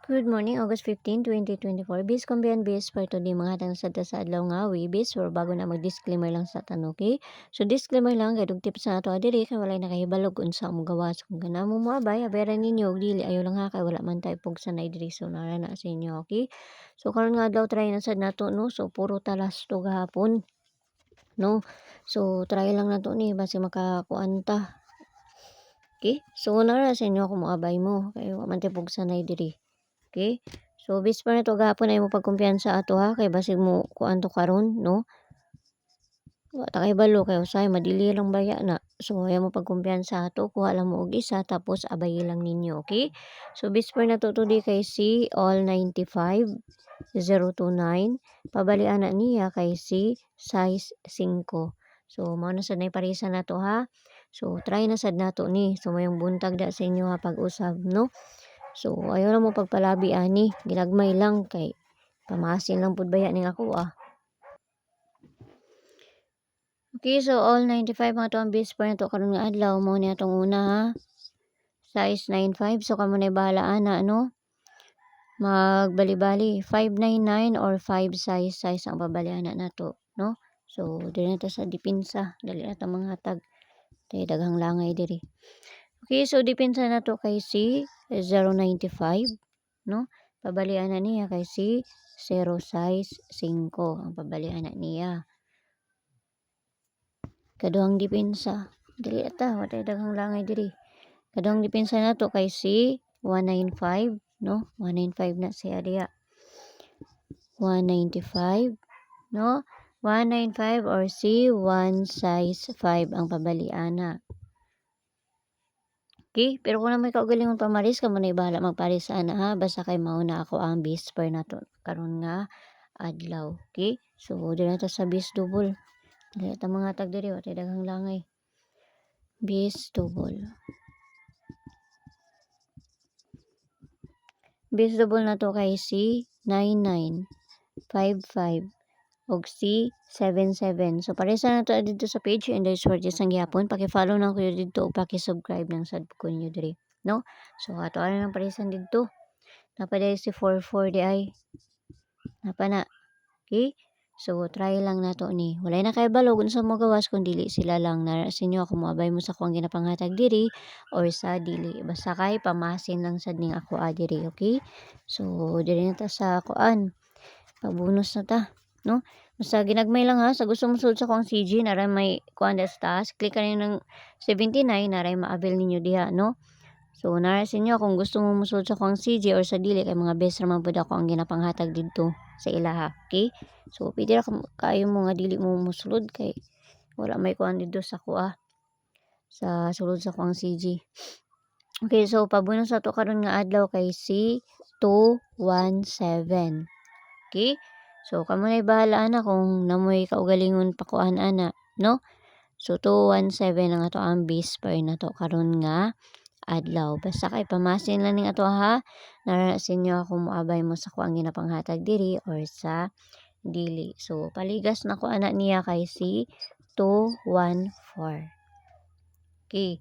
Good morning, August 15, 2024. Bis kumbiyan bis for today mga hatang sa adlaw nga bis or bago na mag-disclaimer lang sa tanong, okay? So disclaimer lang kay dug tips na ato adiri kay walay nakahibalog unsa ang gawas kung kana mo moabay abera ninyo og dili ayo lang ha kay wala man tay pug sanay diri so nara na sa inyo, okay? So karon nga adlaw try na sad nato no. So puro talas to gahapon, no? So try lang nato ni basi makakuan ta. Okay? So nara sa inyo kung moabay mo kay wa man tay pug sanay diri. Okay? So bis pa na to gahapon ay mo pagkumpiyansa ato ha kay basig mo kuan to karon no. Wa ta kay balo kay usahay madili lang baya na. So ayaw mo pagkumpiyansa ato kuha lang mo og isa tapos abay lang ninyo, okay? So bis pa na to today kay si all 95 029 pabalian na niya kay si size 5. So mao na sad nay parisa nato ha. So try na sad nato ni. So mayong buntag da sa inyo ha pag-usab no. So ayaw na mo pagpalabi ani, ginagmay lang kay pamasin lang pud baya ning ako ah. Okay, so all 95 mga to ang base pa na to karon nga adlaw mo ni atong una ha. Size 95 so kamo na bahala ana no. Magbali-bali 599 or 5 size ang babalian na nato no. So dili na ta sa dipinsa, dali na ta manghatag. Tay daghang langay diri. Okay, so dipinsa na to kay si 095 no. Pabalian na niya kay si 0 size 5 ang pabalian na niya. Kaduhang dipinsa dili ata wa tay daghang langay diri. Kaduhang dipinsa na to kay si 195 no. 195 na siya diha. 195 no. 195 or si 1 size 5 ang pabalian na. Okay, pero kung na may kaugalingong pamaris kamo na bahala magparis ana ha basta kay mao na ako ang bis per nato karon nga adlaw. Okay, so dili na ta sa bis double. Dili ta mga tag diri wa tay daghang langay. Bis double. Bis double na to kay si 9955 og si 77. So paresa na to dito sa page and there's for just ang gyapon. Paki-follow na ko dito o paki-subscribe ng sad ko niyo diri, no? So ato ana nang paresan dito. Napa dai si 44 di ay. Napa na. Okay? So try lang nato ni. Walay na kay balog unsa mo gawas kun dili sila lang na sa inyo ako moabay mo sa kuang ginapanghatag diri or sa dili. Basta kay pamasin lang sad ning ako diri, okay? So diri na ta sa kuan. Pabonus na ta, no? Basta ginagmay lang ha sa gusto mo sud sa kuang CG naray may kuan sa taas. Click ka ng 79 naray ma-avail ninyo diha, no? So nara sa inyo kung gusto mo musud sa kuang CG or sa dili kay mga best raman pud ako ang ginapanghatag didto sa ilaha, okay? So pwede ra kayo mo nga dili mo musulod kay wala may kuan didto sa kuha sa sulod sa kuang CG. Okay, so pabonus sa to karon nga adlaw kay si 217. Okay? So kamo na bahala ana kung namoy kaugalingon pakuan ana, no? So 217 ang ato ang base per na to karon nga adlaw. Basta kay pamasin lang ning ato ha. Nara sa inyo kung moabay mo sa kuang ginapanghatag diri or sa dili. So paligas na ko ana niya kay si 214. Okay.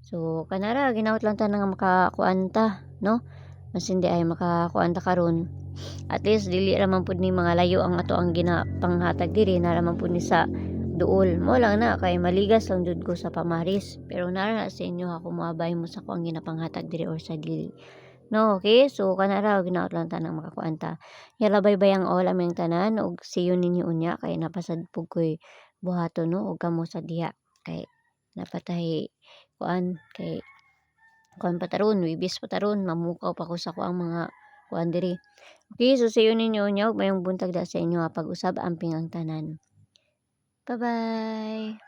So kanara ginawat lang ta nga makakuan ta, no? Mas hindi ay makakuan ta karon. At least dili raman pud ni mga layo ang ato ang ginapanghatag diri na raman pud ni sa duol. Mo lang na kay maligas lang jud ko sa pamaris. Pero nara na sa inyo ako moabay mo sa kuang ginapanghatag diri or sa dili. No, okay? So kanara ginaot lang ta nang makakuan ta. Yala bye-bye ang all aming tanan og see you ninyo unya kay napasad pug koy buhaton no og kamo sa diha kay napatay kuan kay kuan pataron wibis pataron mamukaw pa ko sa kuang mga kuan diri. Okay, so see you ninyo unya ug mayong buntag da sa inyo pag-usab amping ang tanan. Bye-bye.